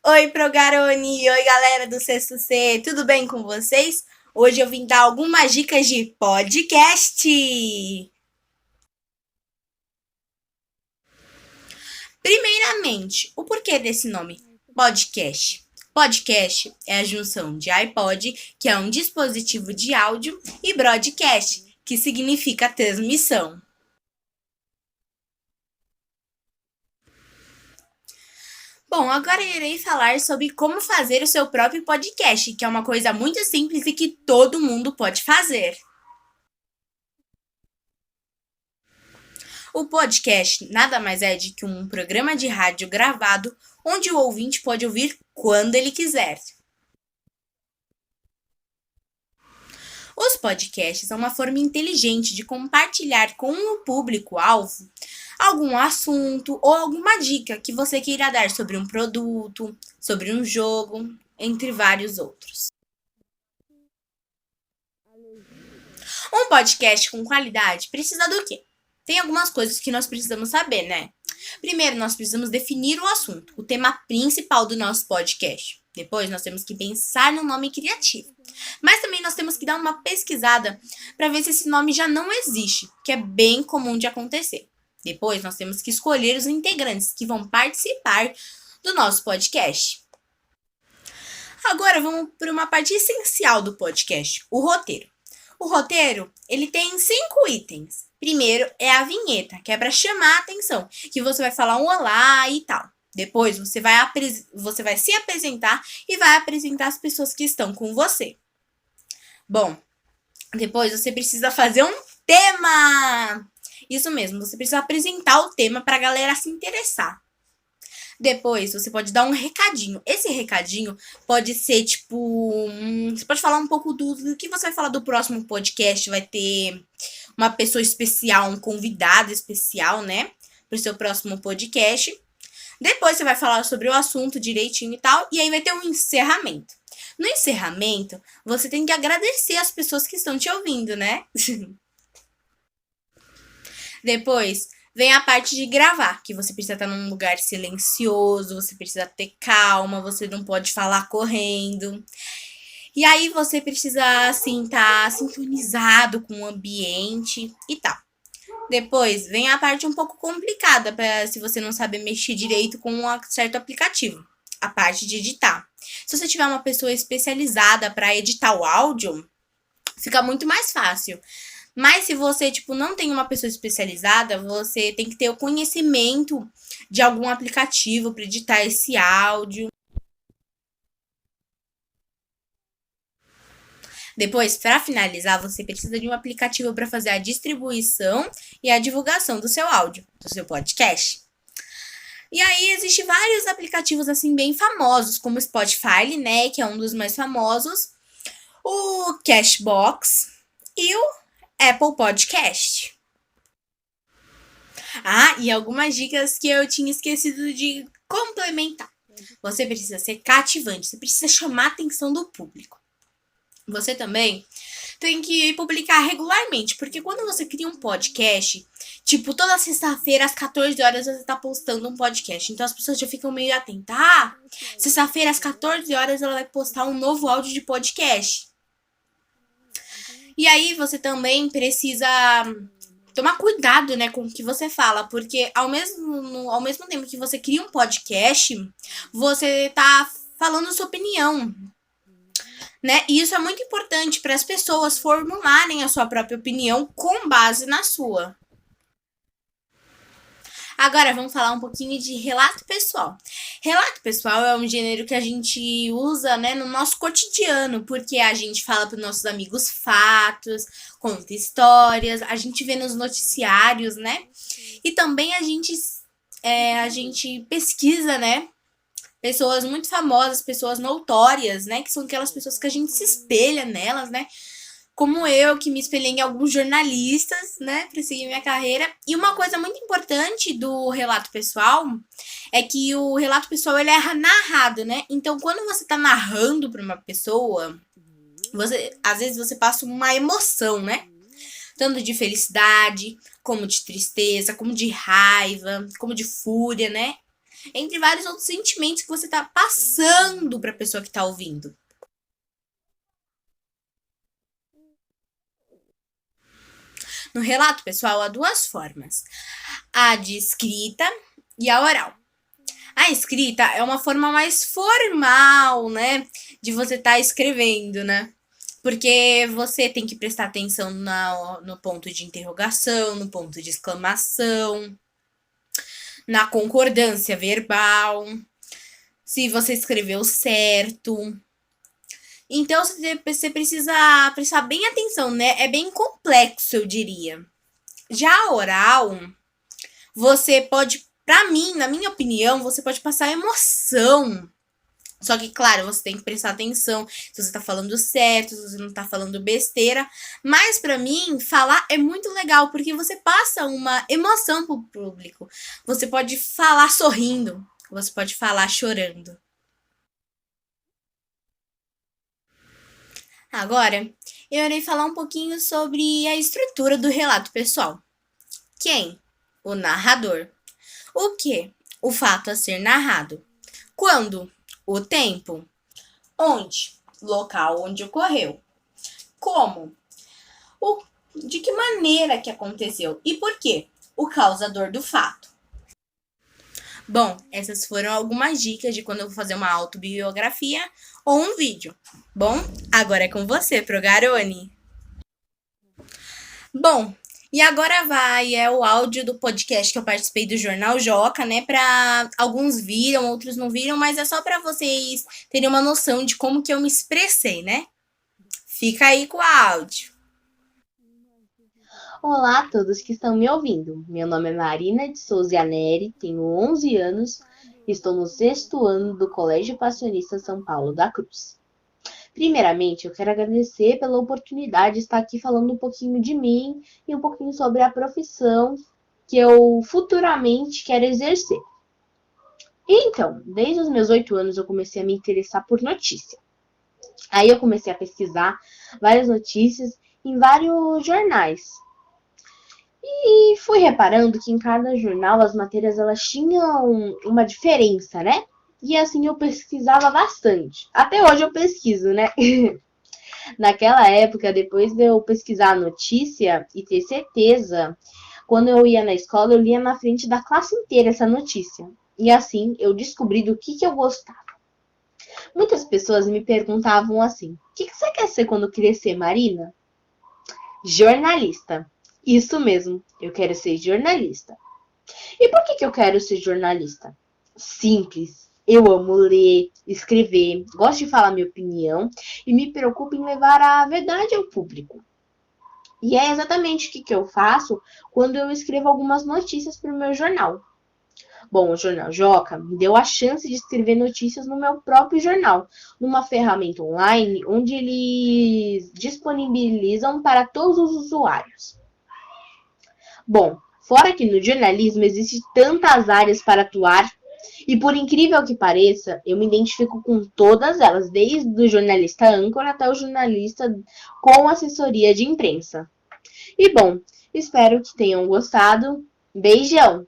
Oi, Progarone! Oi, galera do Sexto C! Tudo bem com vocês? Hoje eu vim dar algumas dicas de podcast. Primeiramente, o porquê desse nome? Podcast. Podcast é a junção de iPod, que é um dispositivo de áudio, e broadcast, que significa transmissão. Bom, agora eu irei falar sobre como fazer o seu próprio podcast, que é uma coisa muito simples e que todo mundo pode fazer. O podcast nada mais é de que um programa de rádio gravado onde o ouvinte pode ouvir quando ele quiser. Os podcasts são uma forma inteligente de compartilhar com o público-alvo algum assunto ou alguma dica que você queira dar sobre um produto, sobre um jogo, entre vários outros. Um podcast com qualidade precisa do quê? Tem algumas coisas que nós precisamos saber, né? Primeiro, nós precisamos definir o assunto, o tema principal do nosso podcast. Depois, nós temos que pensar no nome criativo. Mas também nós temos que dar uma pesquisada para ver se esse nome já não existe, que é bem comum de acontecer. Depois, nós temos que escolher os integrantes que vão participar do nosso podcast. Agora, vamos para uma parte essencial do podcast, o roteiro. O roteiro, ele tem 5 itens. Primeiro é a vinheta, que é para chamar a atenção, que você vai falar um olá e tal. Depois você vai se apresentar e vai apresentar as pessoas que estão com você. Bom, depois você precisa fazer um tema. Isso mesmo, você precisa apresentar o tema para a galera se interessar. Depois, você pode dar um recadinho. Esse recadinho pode ser, tipo... você pode falar um pouco do que você vai falar do próximo podcast. Vai ter uma pessoa especial, um convidado especial, né? Pro seu próximo podcast. Depois, você vai falar sobre o assunto direitinho e tal. E aí, vai ter um encerramento. No encerramento, você tem que agradecer as pessoas que estão te ouvindo, né? Depois, vem a parte de gravar, que você precisa estar num lugar silencioso, você precisa ter calma, você não pode falar correndo. E aí você precisa, assim, estar sintonizado com o ambiente e tal. Depois vem a parte um pouco complicada, pra, se você não sabe mexer direito com um certo aplicativo. A parte de editar. Se você tiver uma pessoa especializada para editar o áudio, fica muito mais fácil. Mas se você, tipo, não tem uma pessoa especializada, você tem que ter o conhecimento de algum aplicativo para editar esse áudio. Depois, para finalizar, você precisa de um aplicativo para fazer a distribuição e a divulgação do seu áudio, do seu podcast. E aí existem vários aplicativos assim bem famosos, como o Spotify, né, que é um dos mais famosos, o Cashbox e o Apple Podcast. Ah, e algumas dicas que eu tinha esquecido de complementar. Você precisa ser cativante, você precisa chamar a atenção do público. Você também tem que publicar regularmente, porque quando você cria um podcast, tipo, toda sexta-feira às 14 horas você tá postando um podcast. Então as pessoas já ficam meio atentas. Ah, sexta-feira às 14 horas ela vai postar um novo áudio de podcast. E aí você também precisa tomar cuidado, né, com o que você fala, porque ao mesmo tempo que você cria um podcast, você tá falando sua opinião, né? E isso é muito importante para as pessoas formularem a sua própria opinião com base na sua. Agora vamos falar um pouquinho de relato pessoal. Relato pessoal é um gênero que a gente usa, né, no nosso cotidiano, porque a gente fala para os nossos amigos fatos, conta histórias, a gente vê nos noticiários, né? E também a gente pesquisa, né? Pessoas muito famosas, pessoas notórias, né? Que são aquelas pessoas que a gente se espelha nelas, né? Como eu, que me espelhei em alguns jornalistas, né, para seguir minha carreira. E uma coisa muito importante do relato pessoal é que o relato pessoal ele é narrado, né? Então, quando você tá narrando para uma pessoa, você, às vezes você passa uma emoção, né? Tanto de felicidade, como de tristeza, como de raiva, como de fúria, né? entre vários outros sentimentos que você tá passando pra pessoa que tá ouvindo. No relato pessoal, há duas formas: a de escrita e a oral. A escrita é uma forma mais formal, né, de você estar escrevendo, né? Porque você tem que prestar atenção no ponto de interrogação, no ponto de exclamação, na concordância verbal, se você escreveu certo. Então você precisa prestar bem atenção, né? É bem complexo, eu diria. Já a oral, você pode, pra mim, na minha opinião, você pode passar emoção. Só que, claro, você tem que prestar atenção se você tá falando certo, se você não tá falando besteira. Mas, pra mim, falar é muito legal, porque você passa uma emoção pro público. Você pode falar sorrindo, você pode falar chorando. Agora, eu irei falar um pouquinho sobre a estrutura do relato pessoal. Quem? O narrador. O que? O fato a ser narrado. Quando? O tempo. Onde? Local onde ocorreu. Como? De que maneira que aconteceu e por quê? O causador do fato. Bom, essas foram algumas dicas de quando eu vou fazer uma autobiografia ou um vídeo. Bom, agora é com você, Progarone. Bom, e agora o áudio do podcast que eu participei do Jornal Joca, né? Para alguns viram, outros não viram, mas é só para vocês terem uma noção de como que eu me expressei, né? Fica aí com o áudio. Olá a todos que estão me ouvindo. Meu nome é Marina de Souza Neri, tenho 11 anos e estou no 6º ano do Colégio Passionista São Paulo da Cruz. Primeiramente, eu quero agradecer pela oportunidade de estar aqui falando um pouquinho de mim e um pouquinho sobre a profissão que eu futuramente quero exercer. Então, desde os meus 8 anos eu comecei a me interessar por notícia. Aí eu comecei a pesquisar várias notícias em vários jornais. E fui reparando que em cada jornal as matérias elas tinham uma diferença, né? E assim eu pesquisava bastante. Até hoje eu pesquiso, né? Naquela época, depois de eu pesquisar a notícia e ter certeza, quando eu ia na escola, eu lia na frente da classe inteira essa notícia. E assim eu descobri do que eu gostava. Muitas pessoas me perguntavam assim: o que você quer ser quando crescer, Marina? Jornalista. Isso mesmo, eu quero ser jornalista. E por que eu quero ser jornalista? Simples. Eu amo ler, escrever, gosto de falar minha opinião e me preocupo em levar a verdade ao público. E é exatamente o que eu faço quando eu escrevo algumas notícias para o meu jornal. Bom, o Jornal Joca me deu a chance de escrever notícias no meu próprio jornal, numa ferramenta online onde eles disponibilizam para todos os usuários. Bom, fora que no jornalismo existem tantas áreas para atuar, e por incrível que pareça, eu me identifico com todas elas, desde o jornalista âncora até o jornalista com assessoria de imprensa. E bom, espero que tenham gostado. Beijão!